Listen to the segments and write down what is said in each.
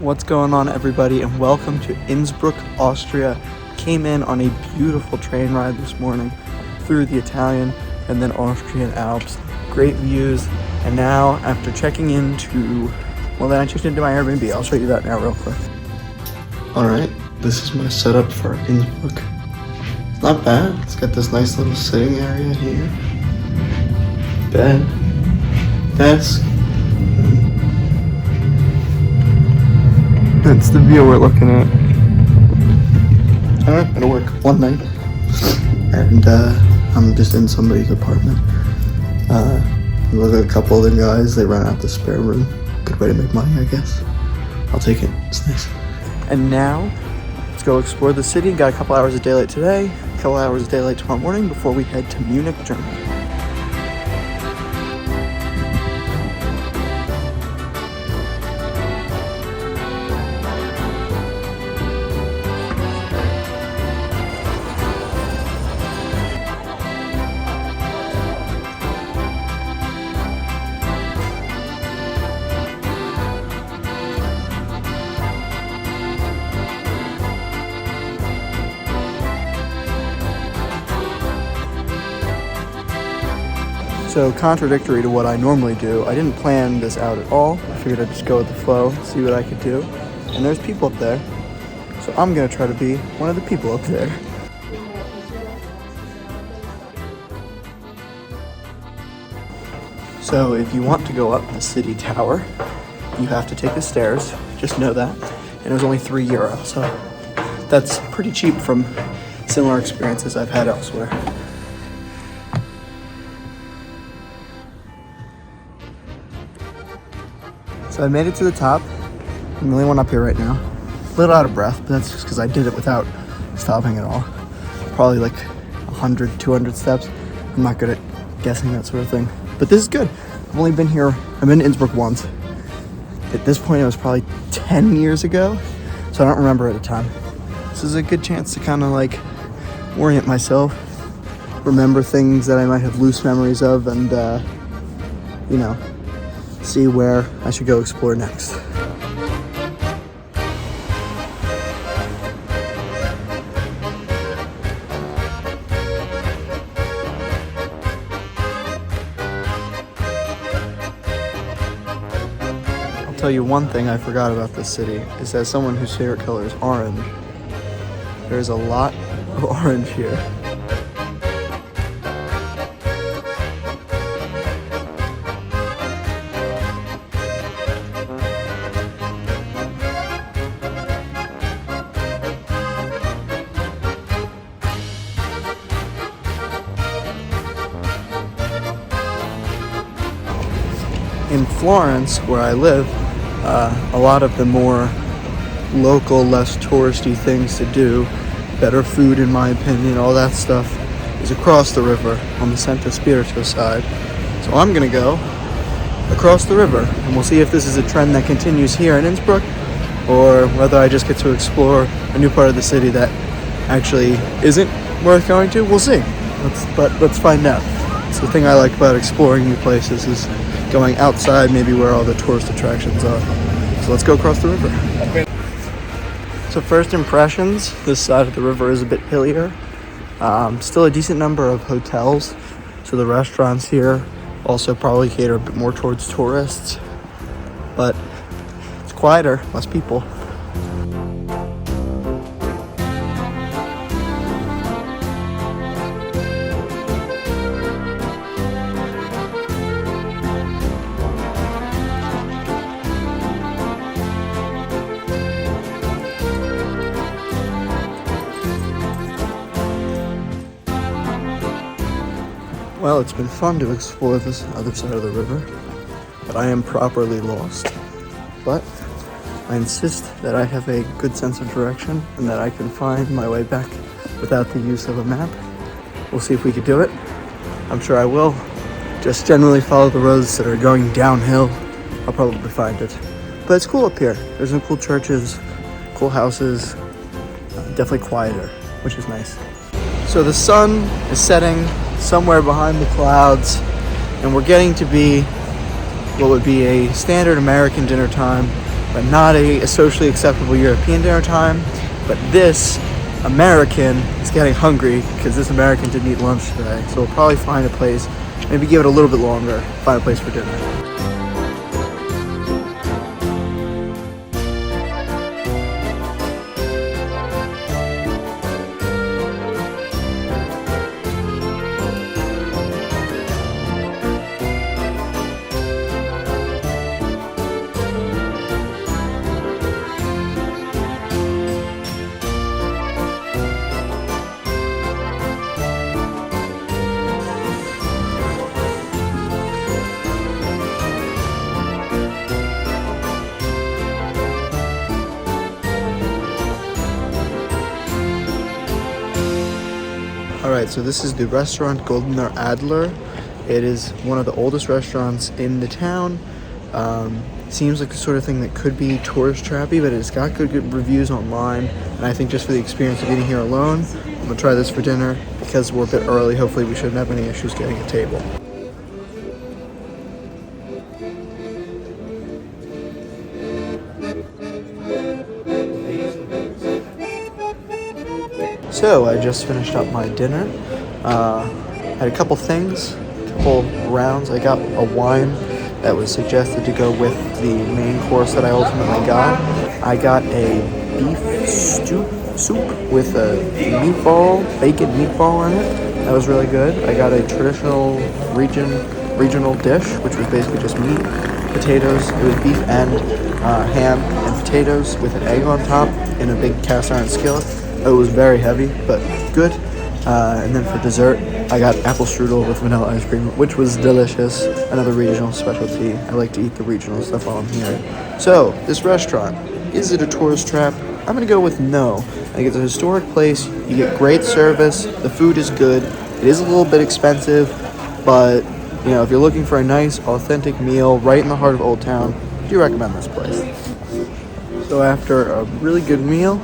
What's going on, everybody, and welcome to Innsbruck, Austria. Came in on a beautiful train ride this morning through the Italian and then Austrian Alps. Great views, and now after checking into, then I checked into my Airbnb. I'll show you that now real quick. Alright, this is my setup for Innsbruck. It's not bad. It's got this nice little sitting area here. Bed, desk. That's the view we're looking at. Alright, gonna work one night. And I'm just in somebody's apartment. Look at a couple other guys, they ran out the spare room. Good way to make money, I guess. I'll take it, it's nice. And now, let's go explore the city. Got a couple hours of daylight today, a couple hours of daylight tomorrow morning before we head to Munich, Germany. So contradictory to what I normally do, I didn't plan this out at all. I figured I'd just go with the flow, see what I could do. And there's people up there. So I'm gonna try to be one of the people up there. So if you want to go up the city tower, you have to take the stairs. Just know that. And it was only €3, so that's pretty cheap from similar experiences I've had elsewhere. So I made it to the top. I'm the only one up here right now. A little out of breath, but that's just because I did it without stopping at all. Probably like 100, 200 steps. I'm not good at guessing that sort of thing. But this is good. I've only been here, I've been to Innsbruck once. At this point, it was probably 10 years ago, so I don't remember at the time. This is a good chance to kind of like orient myself, remember things that I might have loose memories of, and see where I should go explore next. I'll tell you one thing I forgot about this city, is as someone whose favorite color is orange, there's a lot of orange here. In Florence, where I live, a lot of the more local, less touristy things to do, better food in my opinion, all that stuff, is across the river on the Santo Spirito side. So I'm gonna go across the river, and we'll see if this is a trend that continues here in Innsbruck, or whether I just get to explore a new part of the city that actually isn't worth going to. We'll see. Let's find out. It's the thing I like about exploring new places, is going outside, maybe where all the tourist attractions are. So let's go across the river. So first impressions, this side of the river is a bit hillier. Still a decent number of hotels. So the restaurants here also probably cater a bit more towards tourists. But it's quieter, less people. Well, it's been fun to explore this other side of the river, but I am properly lost. But I insist that I have a good sense of direction and that I can find my way back without the use of a map. We'll see if we can do it. I'm sure I will. Just generally follow the roads that are going downhill. I'll probably find it. But it's cool up here. There's some cool churches, cool houses, definitely quieter, which is nice. So the sun is setting somewhere behind the clouds, and we're getting to be what would be a standard American dinner time, but not a socially acceptable European dinner time. But this American is getting hungry because this American didn't eat lunch today. So we'll probably find a place, maybe give it a little bit longer, find a place for dinner. Alright, so this is the restaurant Goldener Adler. It is one of the oldest restaurants in the town. Seems like the sort of thing that could be tourist trappy, but it's got good reviews online. And I think just for the experience of eating here alone, I'm going to try this for dinner. Because we're a bit early, hopefully we shouldn't have any issues getting a table. So I just finished up my dinner. Had a couple things, a couple rounds. I got a wine that was suggested to go with the main course that I ultimately got. I got a beef soup with a bacon meatball in it. That was really good. I got a traditional regional dish, which was basically just meat, potatoes. It was beef and ham and potatoes with an egg on top in a big cast iron skillet. It was very heavy, but good. And then for dessert, I got apple strudel with vanilla ice cream, which was delicious. Another regional specialty. I like to eat the regional stuff while I'm here. So, this restaurant, is it a tourist trap? I'm going to go with no. I think it's a historic place. You get great service. The food is good. It is a little bit expensive, but you know, if you're looking for a nice, authentic meal right in the heart of Old Town, I do recommend this place. So after a really good meal,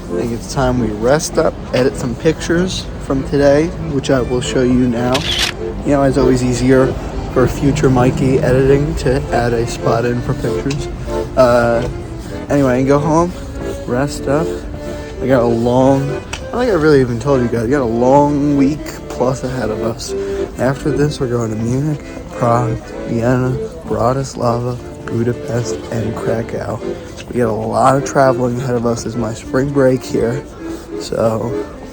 I think it's time we rest up, edit some pictures from today, which I will show you now. You know, it's always easier for future Mikey editing to add a spot in for pictures. Anyway, I can go home, rest up. I got a long, I don't think I really even told you guys, I got a long week plus ahead of us. After this, we're going to Munich, Prague, Vienna, Bratislava, Budapest, and Krakow. We got a lot of traveling ahead of us. This is my spring break here. So,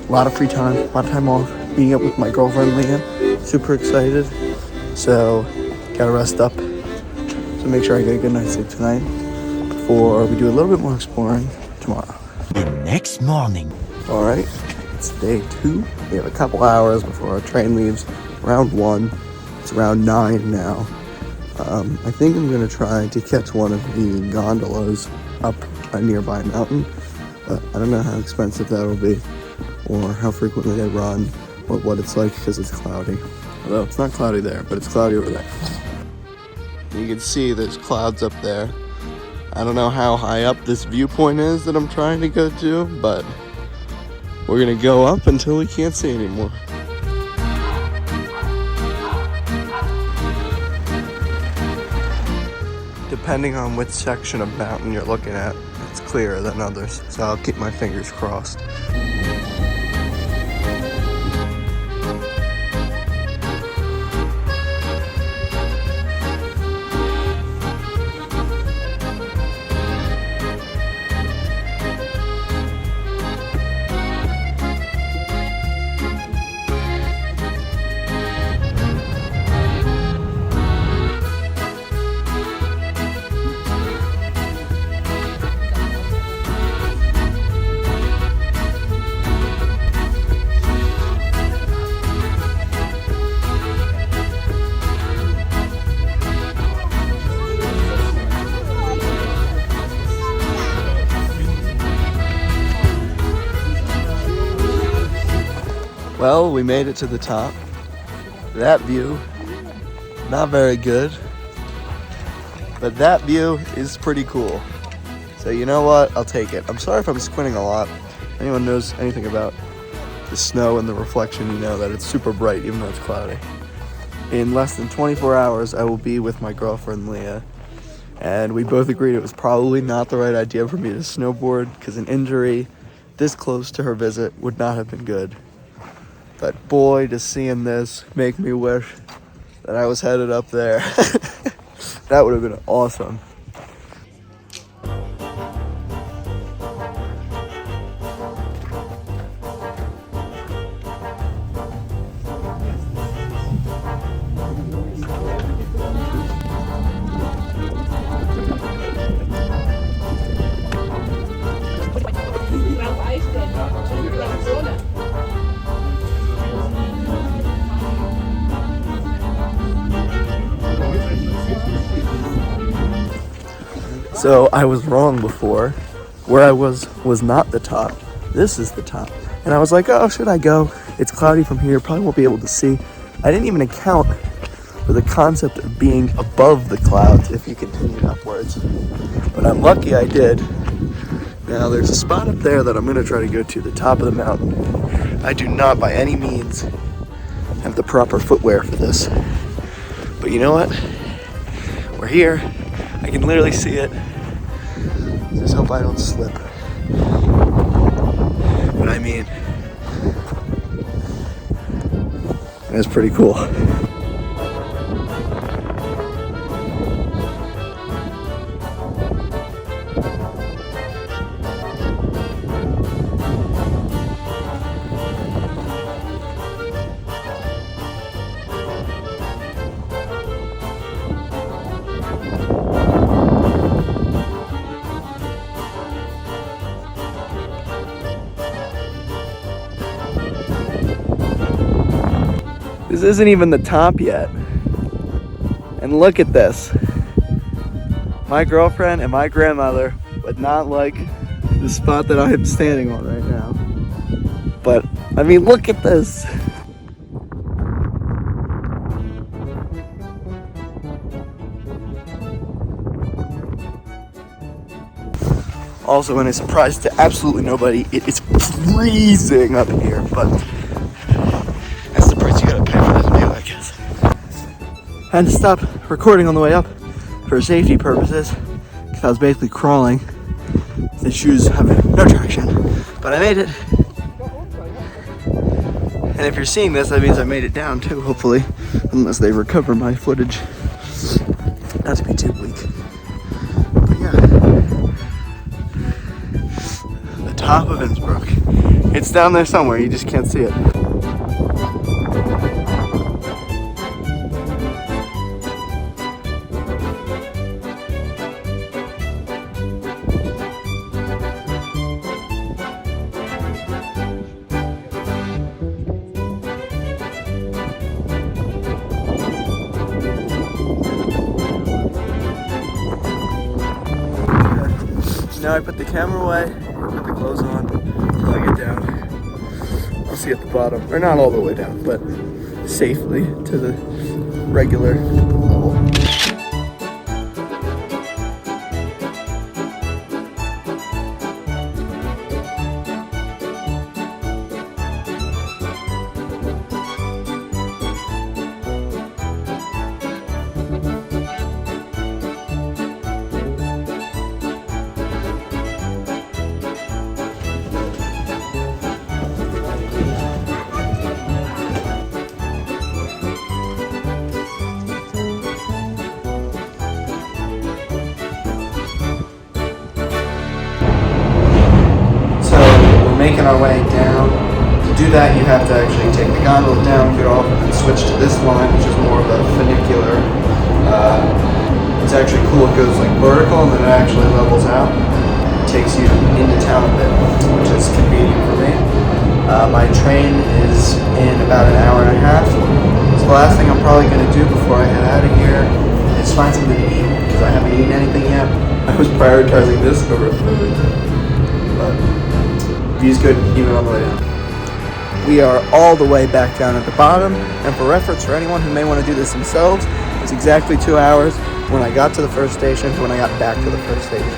a lot of free time, a lot of time off, meeting up with my girlfriend Leah. Super excited. So, gotta rest up. So make sure I get a good night's sleep tonight before we do a little bit more exploring tomorrow. The next morning. Alright, it's day 2. We have a couple hours before our train leaves. Around 1. It's around 9 now. I think I'm going to try to catch one of the gondolas up a nearby mountain, but I don't know how expensive that'll be, or how frequently they run, or what it's like because it's cloudy. Although it's not cloudy there, but it's cloudy over there. You can see there's clouds up there. I don't know how high up this viewpoint is that I'm trying to go to, but we're going to go up until we can't see anymore. Depending on which section of mountain you're looking at, it's clearer than others, so I'll keep my fingers crossed. Well, we made it to the top. That view, not very good, but that view is pretty cool. So you know what? I'll take it. I'm sorry if I'm squinting a lot. If anyone knows anything about the snow and the reflection, you know that it's super bright even though it's cloudy. In less than 24 hours, I will be with my girlfriend Leah. and we both agreed it was probably not the right idea for me to snowboard because an injury this close to her visit would not have been good. But boy, does seeing this make me wish that I was headed up there. That would have been awesome. So I was wrong before. Where I was not the top. This is the top. And I was like, oh, should I go? It's cloudy from here, probably won't be able to see. I didn't even account for the concept of being above the clouds if you continued upwards. But I'm lucky I did. Now there's a spot up there that I'm gonna try to go to, the top of the mountain. I do not by any means have the proper footwear for this. But you know what? We're here. I can literally see it. Just hope I don't slip. But I mean, that's pretty cool. This isn't even the top yet. And look at this. My girlfriend and my grandmother would not like the spot that I am standing on right now. But, I mean, look at this. Also, and a surprise to absolutely nobody, it is freezing up here, but that's the price you gotta pay for this view, I guess. I had to stop recording on the way up for safety purposes, because I was basically crawling. The shoes have no traction, but I made it. And if you're seeing this, that means I made it down too, hopefully, unless they recover my footage. Not to be too bleak. But yeah. The top of Innsbruck. It's down there somewhere, you just can't see it. Now I put the camera away, put the clothes on, plug it down. I'll see at the bottom, or not all the way down, but safely to the regular level. Making our way down. To do that, you have to actually take the gondola down, get off, and then switch to this line, which is more of a funicular. It's actually cool. It goes like vertical, and then it actually levels out. It takes you into town a bit, which is convenient for me. My train is in about an hour and a half. So the last thing I'm probably going to do before I head out of here is find something to eat, because I haven't eaten anything yet. I was prioritizing this over food, but view's good even on the way down. We are all the way back down at the bottom, and for reference for anyone who may want to do this themselves, it's exactly 2 hours when I got to the first station to when I got back to the first station.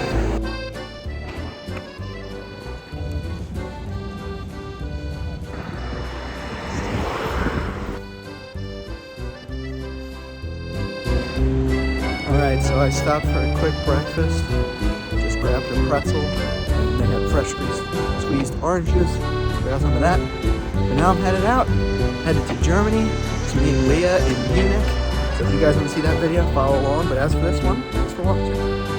Alright, so I stopped for a quick breakfast. Just grabbed a pretzel, and they had fresh squeezed orange juice. Got some of that. And now I'm headed out. Headed to Germany to meet Leah in Munich. So if you guys want to see that video, follow along. But as for this one, thanks for watching.